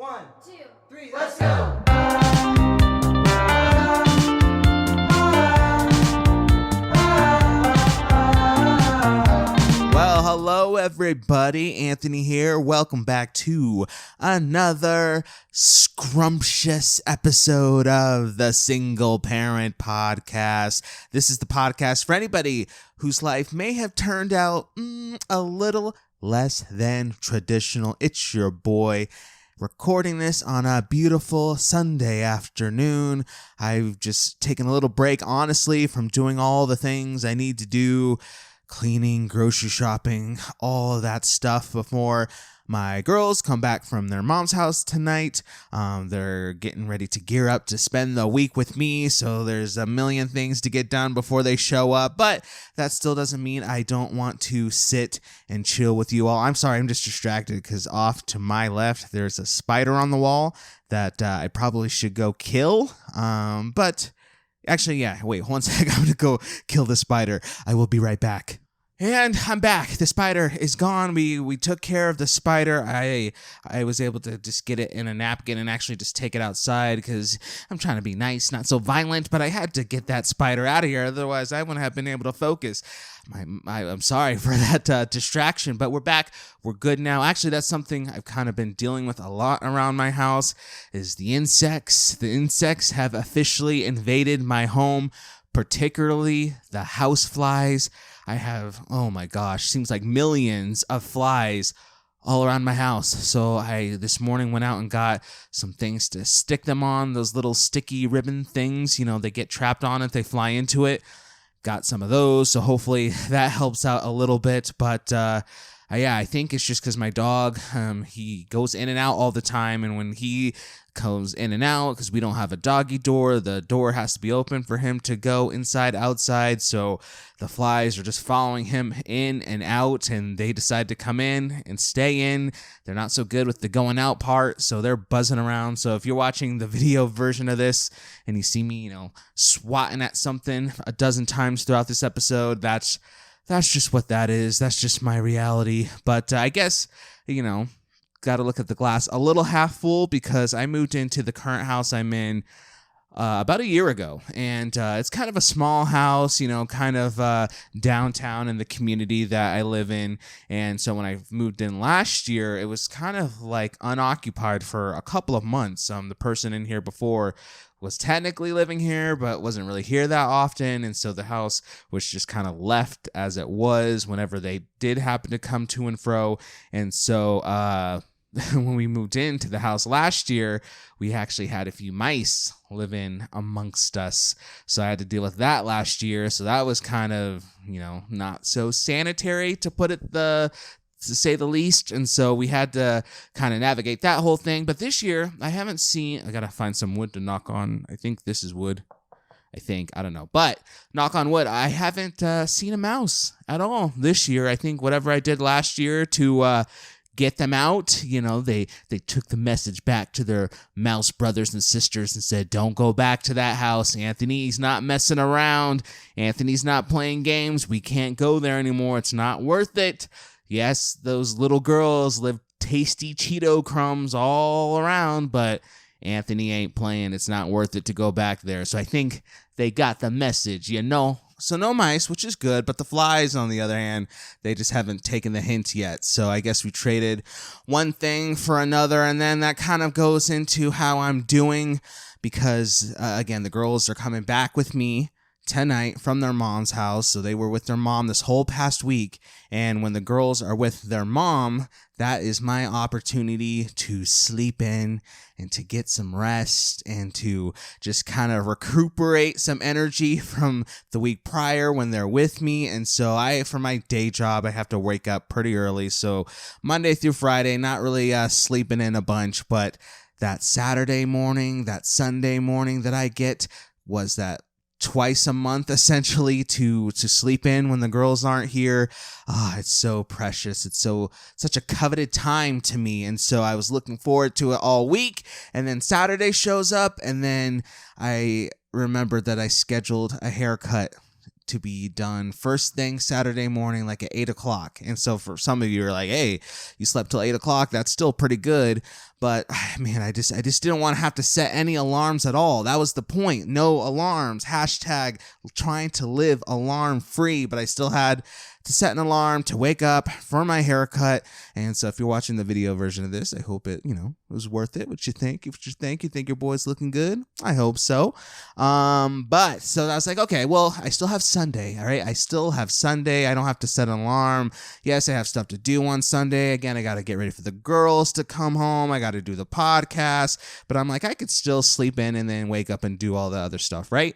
1, 2, 3, let's go! Well, hello everybody, Anthony here. Welcome back to another scrumptious episode of the Single Parent Podcast. This is the podcast for anybody whose life may have turned out a little less than traditional. It's your boy recording this on a beautiful Sunday afternoon. I've just taken a little break, honestly, from doing all the things I need to do. Cleaning, grocery shopping, all of that stuff before my girls come back from their mom's house tonight. They're getting ready to gear up to spend the week with me, so there's a million things to get done before they show up, but that still doesn't mean I don't want to sit and chill with you all. I'm sorry, I'm just distracted because off to my left, there's a spider on the wall that I probably should go kill, but... Actually, yeah, wait, one sec. I'm going to go kill the spider. I will be right back. And I'm back. The spider is gone. We took care of the spider. I was able to just get it in a napkin and actually just take it outside because I'm trying to be nice, not so violent, but I had to get that spider out of here. Otherwise, I wouldn't have been able to focus. I'm sorry for that distraction, but we're back. We're good now. Actually, that's something I've kind of been dealing with a lot around my house is the insects. The insects have officially invaded my home, particularly the house flies. I have, oh my gosh, seems like millions of flies all around my house. So I this morning went out and got some things to stick them on, those little sticky ribbon things. You know, they get trapped on it, they fly into it. Got some of those, so hopefully that helps out a little bit. But I think it's just because my dog, he goes in and out all the time, and when he comes in and out, because we don't have a doggy door, the door has to be open for him to go inside, outside, so the flies are just following him in and out, and they decide to come in and stay in. They're not so good with the going out part, so they're buzzing around. So if you're watching the video version of this and you see me, swatting at something a dozen times throughout this episode, that's just what that is. That's just my reality. But I guess, got to look at the glass a little half full because I moved into the current house I'm in about a year ago. And it's kind of a small house, kind of downtown in the community that I live in. And so when I moved in last year, it was kind of like unoccupied for a couple of months. The person in here before was technically living here, but wasn't really here that often. And so the house was just kind of left as it was whenever they did happen to come to and fro. And so when we moved into the house last year, we actually had a few mice living amongst us. So I had to deal with that last year. So that was kind of, not so sanitary to put it to say the least. And so we had to kind of navigate that whole thing. But this year, I got to find some wood to knock on. I think this is wood. I don't know. But knock on wood, I haven't seen a mouse at all this year. I think whatever I did last year to get them out, they took the message back to their mouse brothers and sisters and said, don't go back to that house. Anthony's not messing around. Anthony's not playing games. We can't go there anymore. It's not worth it. Yes, those little girls live tasty Cheeto crumbs all around, but Anthony ain't playing. It's not worth it to go back there. So I think they got the message, So no mice, which is good, but the flies, on the other hand, they just haven't taken the hint yet. So I guess we traded one thing for another, and then that kind of goes into how I'm doing because, again, the girls are coming back with me tonight from their mom's house. So they were with their mom this whole past week. And when the girls are with their mom, that is my opportunity to sleep in and to get some rest and to just kind of recuperate some energy from the week prior when they're with me. And so for my day job, I have to wake up pretty early. So Monday through Friday, not really sleeping in a bunch, but that Saturday morning, that Sunday morning that I get was that twice a month essentially to sleep in when the girls aren't here. It's so precious. It's such a coveted time to me. And so I was looking forward to it all week. And then Saturday shows up, and then I remembered that I scheduled a haircut to be done first thing Saturday morning, like at 8 o'clock. And so for some of you are like, hey, you slept till 8 o'clock. That's still pretty good. But man, I just didn't want to have to set any alarms at all. That was the point. No alarms. Hashtag trying to live alarm free. But I still had to set an alarm to wake up for my haircut. And so if you're watching the video version of this, I hope it was worth it. What you think? If you think your boy's looking good, I hope so. But so I was like, okay, well, I still have Sunday. All right. I still have Sunday. I don't have to set an alarm. Yes, I have stuff to do on Sunday. Again, I got to get ready for the girls to come home. I got to do the podcast, but I'm like, I could still sleep in and then wake up and do all the other stuff. Right.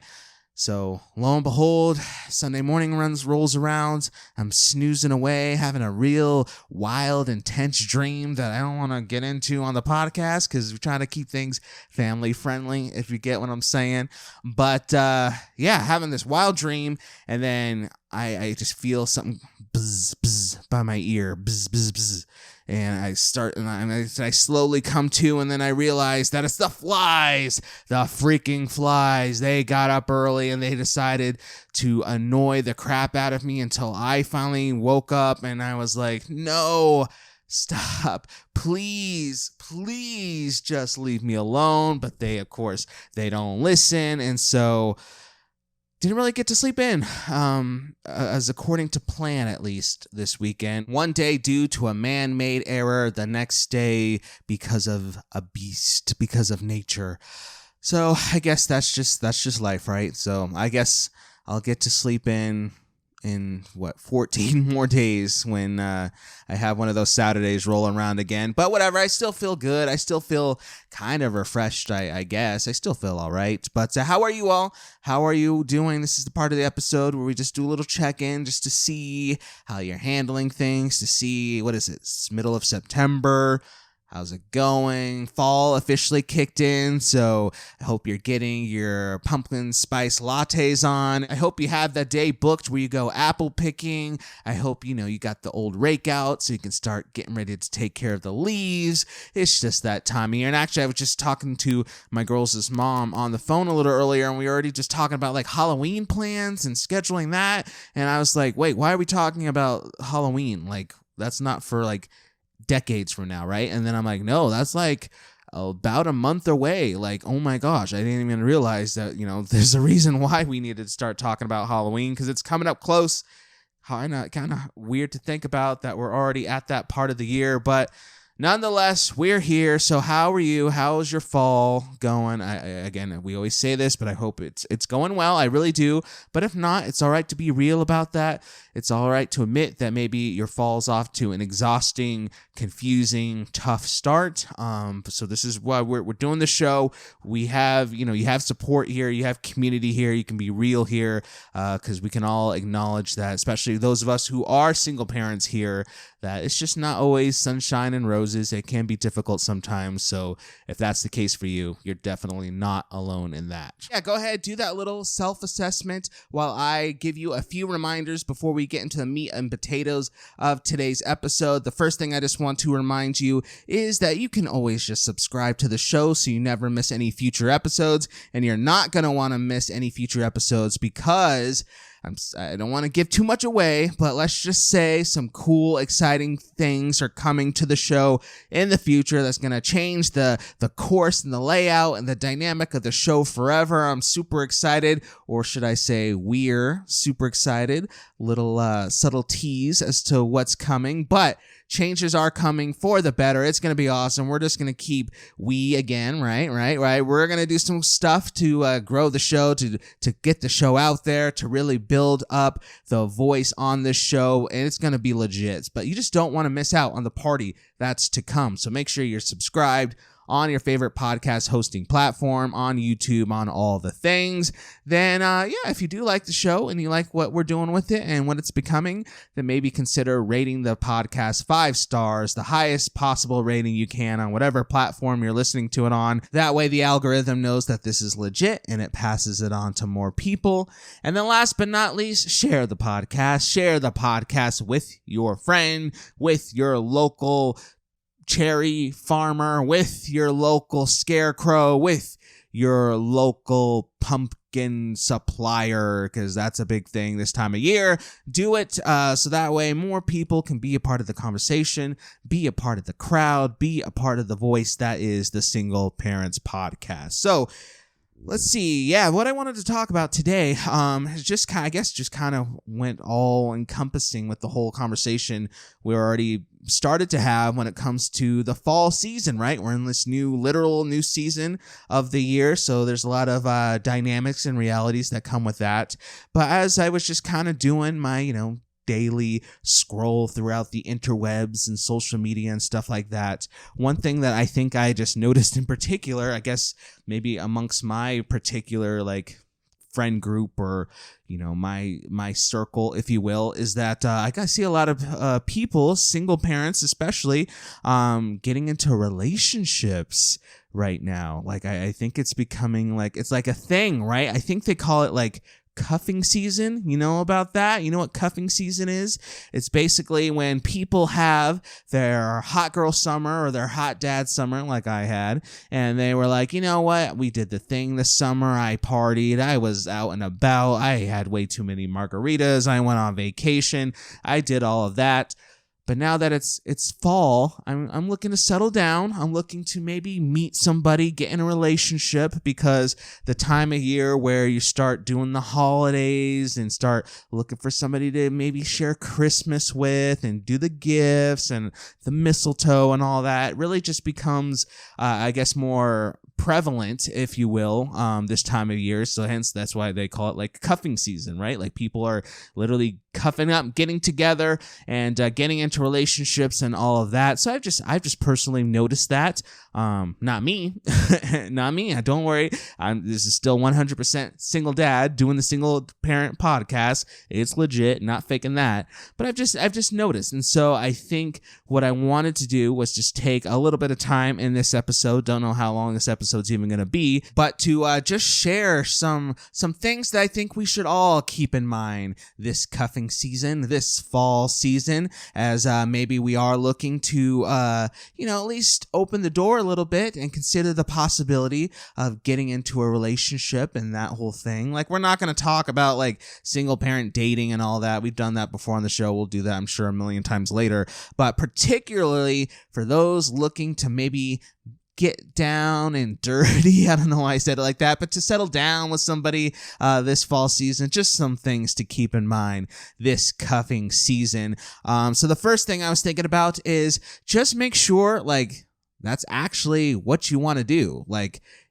So lo and behold, Sunday morning rolls around. I'm snoozing away, having a real wild, intense dream that I don't want to get into on the podcast because we're trying to keep things family friendly, if you get what I'm saying. But having this wild dream, and then I just feel something buzz, buzz by my ear, buzz, buzz, buzz. And I slowly come to, and then I realize that it's the flies, the freaking flies. They got up early and they decided to annoy the crap out of me until I finally woke up, and I was like, no, stop, please just leave me alone. But they, of course, they don't listen. And so didn't really get to sleep in, as according to plan, at least this weekend. One day due to a man-made error, the next day because of a beast, because of nature. So I guess that's just life, right? So I guess I'll get to sleep in 14 more days when I have one of those Saturdays rolling around again. But whatever, I still feel good. I still feel kind of refreshed, I guess. I still feel all right. But how are you all? How are you doing? This is the part of the episode where we just do a little check-in just to see how you're handling things, to see, what is it? It's middle of September. How's it going? Fall officially kicked in, so I hope you're getting your pumpkin spice lattes on. I hope you have that day booked where you go apple picking. I hope, you got the old rake out so you can start getting ready to take care of the leaves. It's just that time of year. And actually, I was just talking to my girls' mom on the phone a little earlier, and we were already just talking about like Halloween plans and scheduling that. And I was like, wait, why are we talking about Halloween? Like, that's not for like decades from now, right? And then I'm like, no, that's like about a month away. Like, oh my gosh, I didn't even realize that, there's a reason why we needed to start talking about Halloween, because it's coming up close. Kind of weird to think about that we're already at that part of the year, but nonetheless, we're here. So how are you? How's your fall going? Again, we always say this, but I hope it's going well. I really do. But if not, it's all right to be real about that. It's all right to admit that maybe your fall's off to an exhausting, confusing, tough start. So this is why we're doing the show. We have, you have support here. You have community here. You can be real here, because we can all acknowledge that, especially those of us who are single parents here, that it's just not always sunshine and roses. It can be difficult sometimes. So if that's the case for you, you're definitely not alone in that. Yeah, go ahead, do that little self-assessment while I give you a few reminders before we get into the meat and potatoes of today's episode. The first thing I just want to remind you is that you can always just subscribe to the show so you never miss any future episodes, and you're not going to want to miss any future episodes because I don't want to give too much away, but let's just say some cool, exciting things are coming to the show in the future that's going to change the course and the layout and the dynamic of the show forever. I'm super excited, or should I say we're super excited. Little subtle tease as to what's coming, but changes are coming for the better. It's going to be awesome. We're just going to keep again, right? We're going to do some stuff to grow the show, to get the show out there, to really build up the voice on this show, and it's going to be legit. But you just don't want to miss out on the party that's to come. So make sure you're subscribed on your favorite podcast hosting platform, on YouTube, on all the things. Then, if you do like the show and you like what we're doing with it and what it's becoming, then maybe consider rating the podcast 5 stars, the highest possible rating you can on whatever platform you're listening to it on. That way the algorithm knows that this is legit and it passes it on to more people. And then last but not least, share the podcast. Share the podcast with your friend, with your local cherry farmer, with your local scarecrow, with your local pumpkin supplier, because that's a big thing this time of year. Do it so that way more people can be a part of the conversation, be a part of the crowd, be a part of the voice that is the Single Parents Podcast. So let's see. Yeah, what I wanted to talk about today is just kind of went all encompassing with the whole conversation we already started to have when it comes to the fall season, right? We're in this literal new season of the year, so there's a lot of dynamics and realities that come with that. But as I was just kind of doing my, daily scroll throughout the interwebs and social media and stuff like that, one thing that I think I just noticed in particular, I guess maybe amongst my particular friend group or my circle, if you will, is that I see a lot of people, single parents especially, getting into relationships right now. I think it's becoming it's like a thing, right? I think they call it cuffing season. You know about that? You know what cuffing season is? It's basically when people have their hot girl summer or their hot dad summer, like I had, and they were like, you know what? We did the thing this summer. I partied. I was out and about. I had way too many margaritas. I went on vacation. I did all of that. But now that it's fall, I'm looking to settle down. I'm looking to maybe meet somebody, get in a relationship, because the time of year where you start doing the holidays and start looking for somebody to maybe share Christmas with and do the gifts and the mistletoe and all that really just becomes, I guess, more prevalent, if you will, this time of year. So hence that's why they call it cuffing season, right? People are literally cuffing up, getting together, and getting into relationships and all of that. So I've just personally noticed that. Not me. Not me. Don't worry. This is still 100% single dad doing the Single Parent Podcast. It's legit, not faking that. But I've just noticed. And so I think what I wanted to do was just take a little bit of time in this episode. Don't know how long this episode's even going to be, but to just share some things that I think we should all keep in mind this cuffing season, this fall season, as maybe we are looking to, at least open the door a little bit and consider the possibility of getting into a relationship and that whole thing. We're not going to talk about single parent dating and all that. We've done that before on the show. We'll do that, I'm sure, a million times later. But particularly for those looking to maybe get down and dirty. I don't know why I said it like that, but to settle down with somebody this fall season, just some things to keep in mind this cuffing season. So the first thing I was thinking about is just make sure that's actually what you want to do.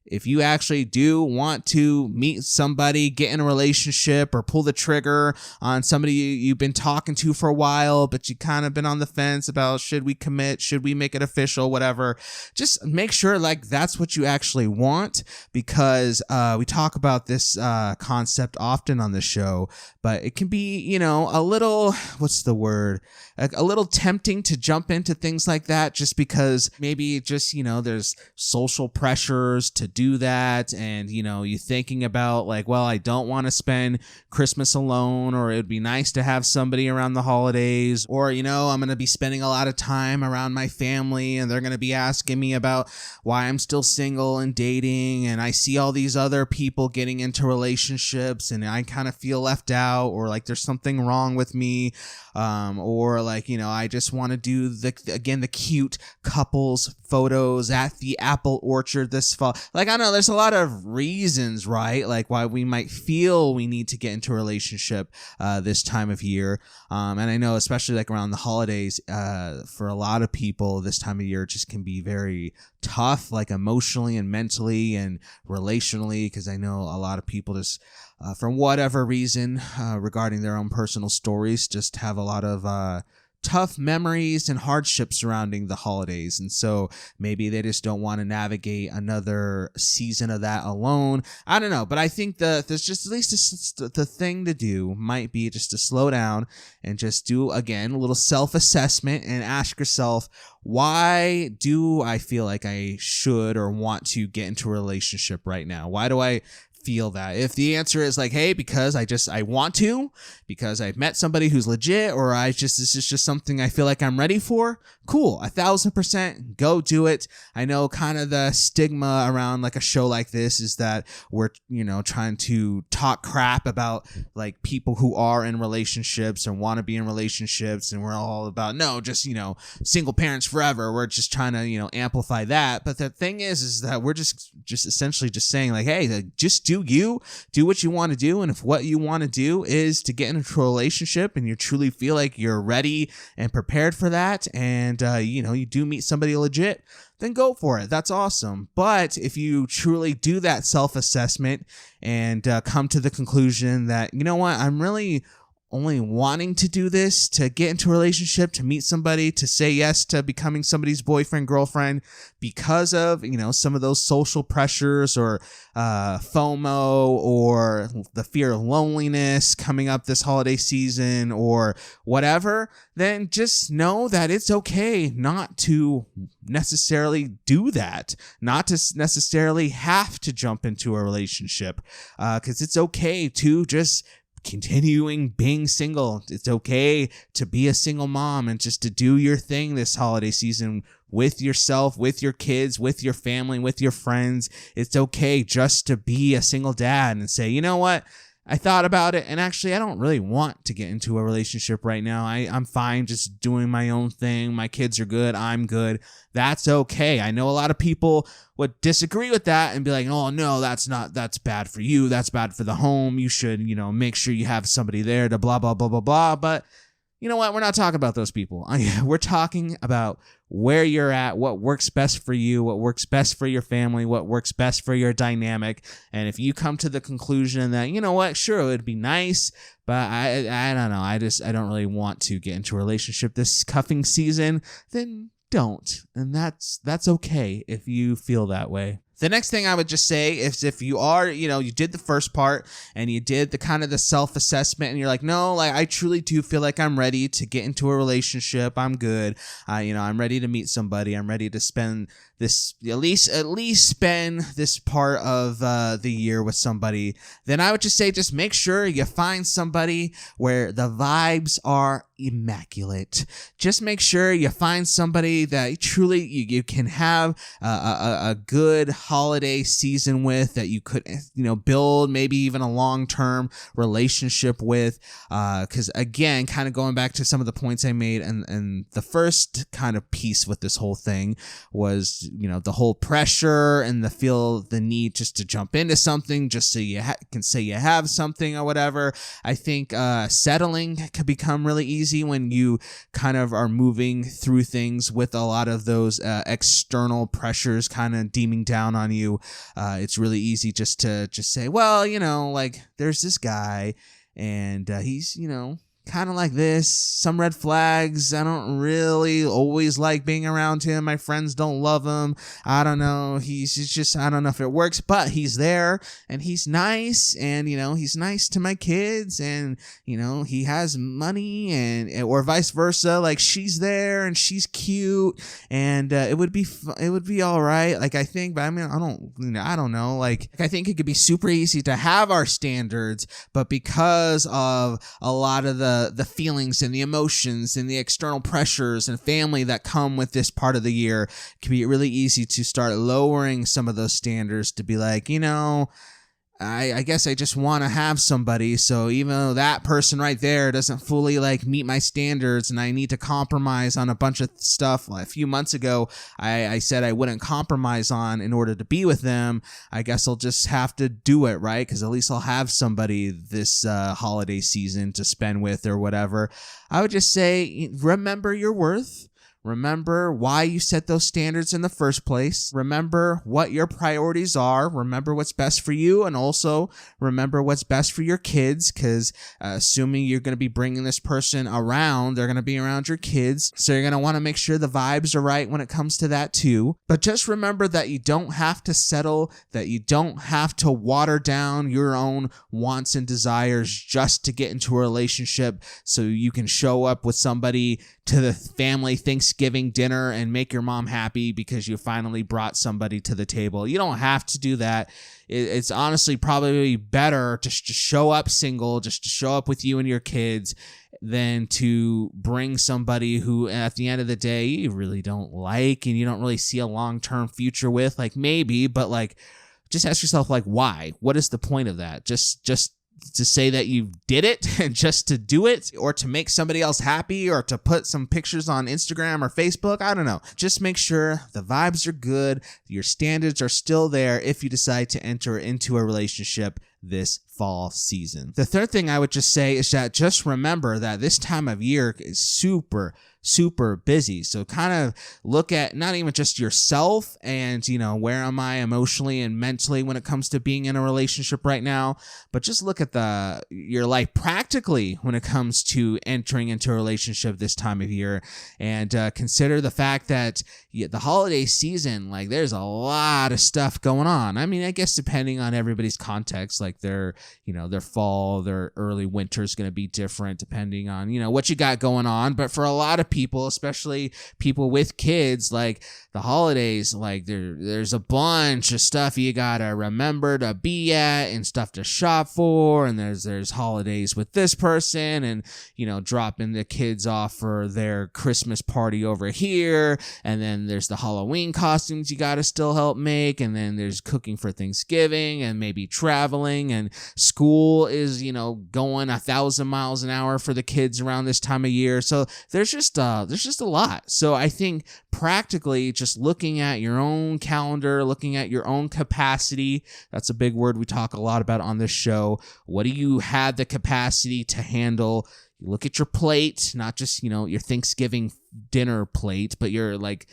If you actually do want to meet somebody, get in a relationship, or pull the trigger on somebody you've been talking to for a while, but you kind of been on the fence about should we commit, should we make it official, whatever, just make sure that's what you actually want, because we talk about this concept often on the show, but it can be, a little, what's the word? A little tempting to jump into things like that just because maybe just, there's social pressures to do that, and you thinking about well, I don't want to spend Christmas alone, or it'd be nice to have somebody around the holidays, or I'm going to be spending a lot of time around my family and they're going to be asking me about why I'm still single and dating, and I see all these other people getting into relationships and I kind of feel left out, or there's something wrong with me, or I just want to do the cute couples photos at the apple orchard this fall. I know there's a lot of reasons, right? Why we might feel we need to get into a relationship this time of year. And I know especially around the holidays, for a lot of people, this time of year just can be very tough, emotionally and mentally and relationally, because I know a lot of people just from whatever reason regarding their own personal stories just have a lot of tough memories and hardships surrounding the holidays, and so maybe they just don't want to navigate another season of that alone. I don't know, but I think there's just at least the thing to do might be just to slow down and just do, again, a little self-assessment and ask yourself, why do I feel like I should or want to get into a relationship right now? Why do I feel that. If the answer is like, hey, because I want to, because I've met somebody who's legit, or this is just something I feel like I'm ready for, cool, 1,000% go do it. I know kind of the stigma around like a show like this is that we're, trying to talk crap about like people who are in relationships and want to be in relationships, and we're all about, no, just, single parents forever. We're just trying to, amplify that. But the thing is that we're just essentially just saying like, hey, just do what you want to do. And if what you want to do is to get into a relationship and you truly feel like you're ready and prepared for that, and you do meet somebody legit, then go for it. That's awesome. But if you truly do that self-assessment and come to the conclusion that, you know what, I'm really only wanting to do this to get into a relationship, to meet somebody, to say yes to becoming somebody's boyfriend, girlfriend, because of, some of those social pressures or FOMO or the fear of loneliness coming up this holiday season or whatever, then just know that it's okay not to necessarily do that, not to necessarily have to jump into a relationship, because it's okay to just continuing being single. It's okay to be a single mom and just to do your thing this holiday season with yourself, with your kids, with your family, with your friends. It's okay just to be a single dad and say, you know what? I thought about it, and actually I don't really want to get into a relationship right now. I'm fine just doing my own thing. My kids are good. I'm good. That's okay. I know a lot of people would disagree with that and be like, oh no, that's bad for you. That's bad for the home. You should, make sure you have somebody there to blah, blah, blah, blah, blah. But you know what? We're not talking about those people. We're talking about where you're at, what works best for you, what works best for your family, what works best for your dynamic. And if you come to the conclusion that, you know what, sure, it would be nice, but I don't know, I don't really want to get into a relationship this cuffing season, then don't. And that's okay if you feel that way. The next thing I would just say is if you are, you did the first part and you did the kind of the self-assessment and you're like, no, like I truly do feel like I'm ready to get into a relationship. I'm good. I'm ready to meet somebody. I'm ready to spend this, at least spend this part of the year with somebody. Then I would just say, just make sure you find somebody where the vibes are immaculate. Just make sure you find somebody that truly you can have a good holiday season with, that you could build maybe even a long-term relationship with, because again, kind of going back to some of the points I made, and the first kind of piece with this whole thing was the whole pressure and the need just to jump into something just so you can say you have something or whatever. I think settling can become really easy when you kind of are moving through things with a lot of those external pressures kind of deeming down on you. It's really easy just to say, well, like there's this guy and he's, kind of like this, some red flags. I don't really always like being around him. My friends don't love him. I don't know. He's just, I don't know if it works, but he's there and he's nice, and, he's nice to my kids, and, he has money, and, or vice versa. Like she's there and she's cute, and it would be all right. Like I think, but I mean, I don't know. Like I think it could be super easy to have our standards, but because of a lot of the feelings and the emotions and the external pressures and family that come with this part of the year, it can be really easy to start lowering some of those standards to be like, I guess I just want to have somebody. So even though that person right there doesn't fully like meet my standards and I need to compromise on a bunch of stuff. A few months ago, I said I wouldn't compromise on in order to be with them. I guess I'll just have to do it, right? Because at least I'll have somebody this holiday season to spend with or whatever. I would just say, remember your worth. Remember why you set those standards in the first place. Remember what your priorities are. Remember what's best for you, and also remember what's best for your kids, because assuming you're going to be bringing this person around, they're going to be around your kids. So you're going to want to make sure the vibes are right when it comes to that too. But just remember that you don't have to settle, that you don't have to water down your own wants and desires just to get into a relationship so you can show up with somebody to the family Thanksgiving Thanksgiving dinner and make your mom happy because you finally brought somebody to the table. You don't have to do that. It's honestly probably better just to show up single, just to show up with you and your kids, than to bring somebody who at the end of the day you really don't like and you don't really see a long-term future with. Like, maybe, but like, just ask yourself, like, why? What is the point of that? Just to say that you did it and just to do it, or to make somebody else happy, or to put some pictures on Instagram or Facebook. I don't know. Just make sure the vibes are good. Your standards are still there if you decide to enter into a relationship this fall season. The third thing I would just say is that just remember that this time of year is super busy. So kind of look at not even just yourself and, where am I emotionally and mentally when it comes to being in a relationship right now, but just look at your life practically when it comes to entering into a relationship this time of year, and consider the fact that the holiday season, like, there's a lot of stuff going on. I mean, I guess depending on everybody's context, like their fall, their early winter is going to be different depending on, what you got going on. But for a lot of people, especially people with kids, like the holidays, like there's a bunch of stuff you gotta remember to be at and stuff to shop for, and there's holidays with this person, and dropping the kids off for their Christmas party over here, and then there's the Halloween costumes you gotta still help make, and then there's cooking for Thanksgiving, and maybe traveling, and school is going 1,000 miles an hour for the kids around this time of year. So there's just a lot. So I think practically just looking at your own calendar, looking at your own capacity, that's a big word we talk a lot about on this show. What do you have the capacity to handle? You look at your plate, not just, your Thanksgiving dinner plate, but your like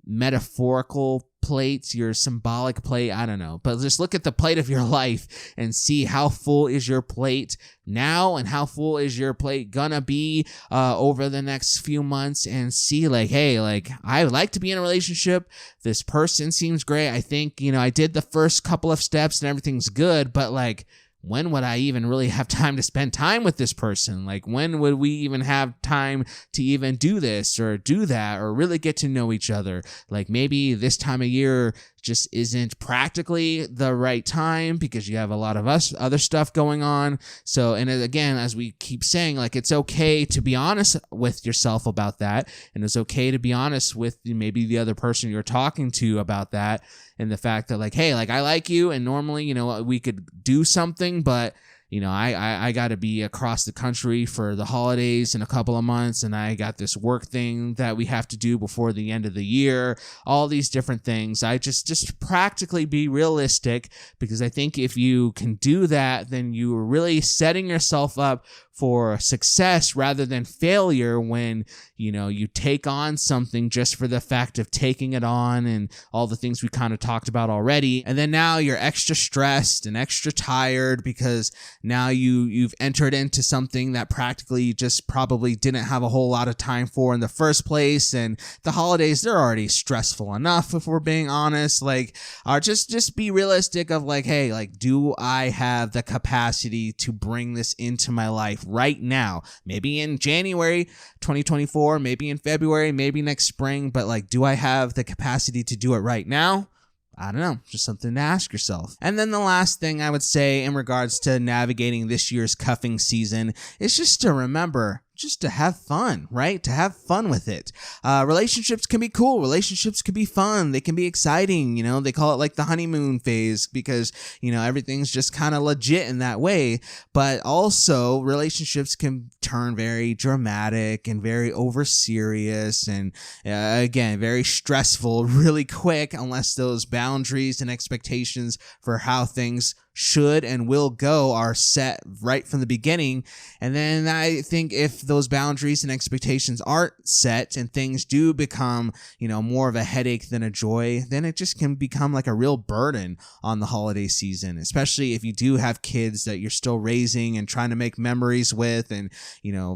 metaphorical plates, your symbolic plate, I don't know, but just look at the plate of your life and see how full is your plate now and how full is your plate gonna be over the next few months, and see like, hey, like, I would like to be in a relationship. This person seems great. I think, I did the first couple of steps and everything's good, but like, when would I even really have time to spend time with this person? Like, when would we even have time to even do this or do that or really get to know each other? Like, maybe this time of year just isn't practically the right time because you have a lot of other stuff going on. So, and again, as we keep saying, like, it's okay to be honest with yourself about that, and it's okay to be honest with maybe the other person you're talking to about that, and the fact that, like, hey, like, I like you, and normally, we could do something, but I got to be across the country for the holidays in a couple of months, and I got this work thing that we have to do before the end of the year, all these different things. I just practically be realistic, because I think if you can do that, then you are really setting yourself up for success rather than failure when, you take on something just for the fact of taking it on and all the things we kind of talked about already. And then now you're extra stressed and extra tired because now you've entered into something that practically you just probably didn't have a whole lot of time for in the first place. And the holidays, they're already stressful enough, if we're being honest. Like, just be realistic of like, hey, like, do I have the capacity to bring this into my life right now? Maybe in January 2024, maybe in February, maybe next spring, but like, do I have the capacity to do it right now? I don't know, just something to ask yourself. And then the last thing I would say in regards to navigating this year's cuffing season is just to remember, just to have fun, right? To have fun with it. Relationships can be cool. Relationships can be fun. They can be exciting. They call it like the honeymoon phase because, everything's just kind of legit in that way. But also relationships can turn very dramatic and very over serious and again, very stressful really quick unless those boundaries and expectations for how things should and will go are set right from the beginning. And then I think if those boundaries and expectations aren't set and things do become, more of a headache than a joy, then it just can become like a real burden on the holiday season, especially if you do have kids that you're still raising and trying to make memories with and,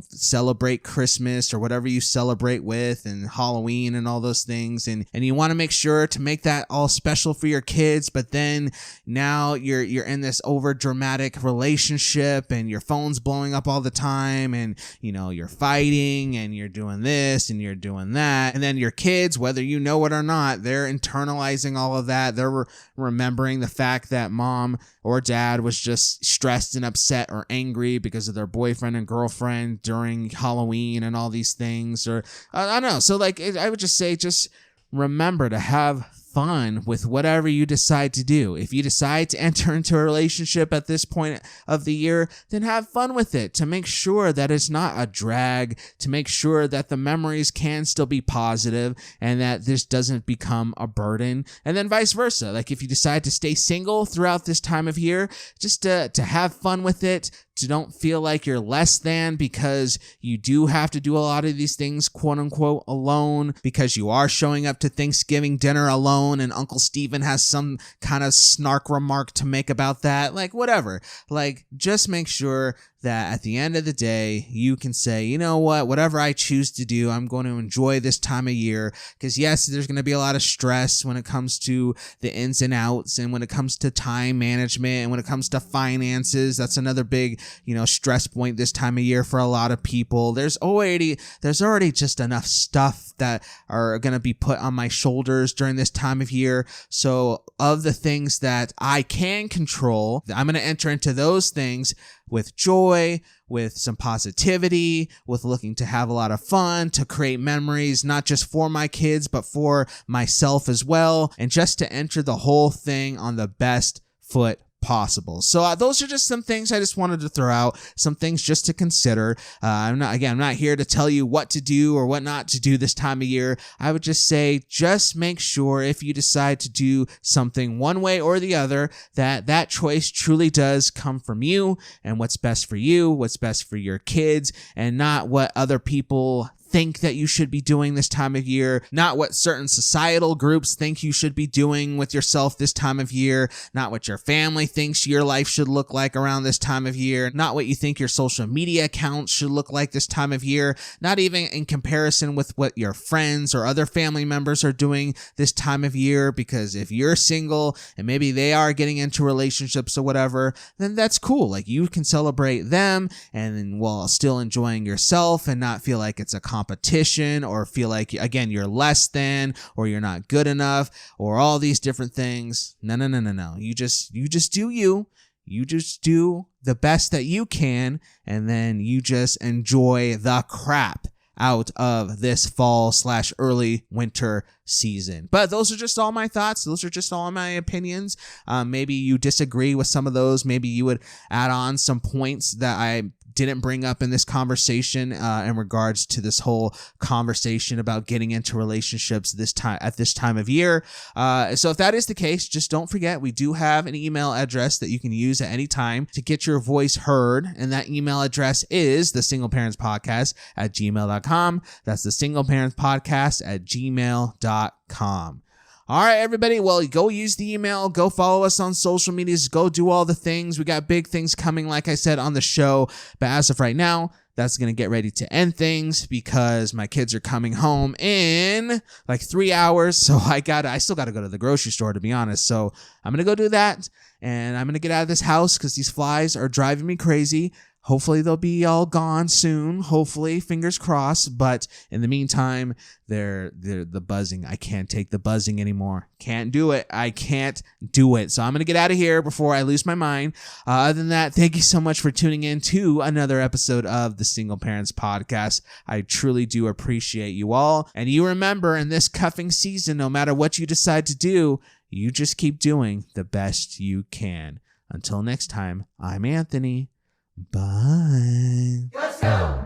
celebrate Christmas or whatever you celebrate with and Halloween and all those things. And you want to make sure to make that all special for your kids, but then now you're in this over dramatic relationship and your phone's blowing up all the time and, you're fighting and you're doing this and you're doing that. And then your kids, whether you know it or not, they're internalizing all of that. They're remembering the fact that mom or dad was just stressed and upset or angry because of their boyfriend and girlfriend during Halloween and all these things. Or I don't know. So I would just say, just remember to have fun with whatever you decide to do. If you decide to enter into a relationship at this point of the year, then have fun with it, to make sure that it's not a drag, to make sure that the memories can still be positive and that this doesn't become a burden. And then vice versa. Like if you decide to stay single throughout this time of year, just to have fun with it, to don't feel like you're less than because you do have to do a lot of these things, quote unquote, alone, because you are showing up to Thanksgiving dinner alone and Uncle Steven has some kind of snark remark to make about that. Whatever. Just make sure that at the end of the day, you can say, you know what, whatever I choose to do, I'm going to enjoy this time of year. Because yes, there's going to be a lot of stress when it comes to the ins and outs and when it comes to time management and when it comes to finances. That's another big, stress point this time of year for a lot of people. There's already just enough stuff that are going to be put on my shoulders during this time of year. So of the things that I can control, I'm going to enter into those things with joy, with some positivity, with looking to have a lot of fun, to create memories, not just for my kids, but for myself as well, and just to enter the whole thing on the best foot possible. So those are just some things I just wanted to throw out, some things just to consider. I'm not here to tell you what to do or what not to do this time of year. I would just say, just make sure if you decide to do something one way or the other, that choice truly does come from you and what's best for you, what's best for your kids, and not what other people think that you should be doing this time of year, not what certain societal groups think you should be doing with yourself this time of year, not what your family thinks your life should look like around this time of year, not what you think your social media accounts should look like this time of year, not even in comparison with what your friends or other family members are doing this time of year. Because if you're single and maybe they are getting into relationships or whatever, then that's cool. You can celebrate them and while still enjoying yourself and not feel like it's a competition or feel like, again, you're less than or you're not good enough or all these different things. No. You just do you. You just do the best that you can, and then you just enjoy the crap out of this fall/early winter season. But those are just all my thoughts. Those are just all my opinions. Maybe you disagree with some of those. Maybe you would add on some points that I didn't bring up in this conversation in regards to this whole conversation about getting into relationships at this time of year. So if that is the case, just don't forget, we do have an email address that you can use at any time to get your voice heard. And that email address is thesingleparentspodcast@gmail.com. That's thesingleparentspodcast@gmail.com. All right, everybody. Well, go use the email. Go follow us on social medias. Go do all the things. We got big things coming, like I said, on the show. But as of right now, that's going to get ready to end things because my kids are coming home in 3 hours. So I still got to go to the grocery store, to be honest. So I'm going to go do that. And I'm going to get out of this house because these flies are driving me crazy. Hopefully they'll be all gone soon. Hopefully, fingers crossed. But in the meantime, they're the buzzing. I can't take the buzzing anymore. Can't do it. I can't do it. So I'm going to get out of here before I lose my mind. Other than that, thank you so much for tuning in to another episode of the Single Parents Podcast. I truly do appreciate you all. And you remember, in this cuffing season, no matter what you decide to do, you just keep doing the best you can. Until next time, I'm Anthony. Bye. Let's go.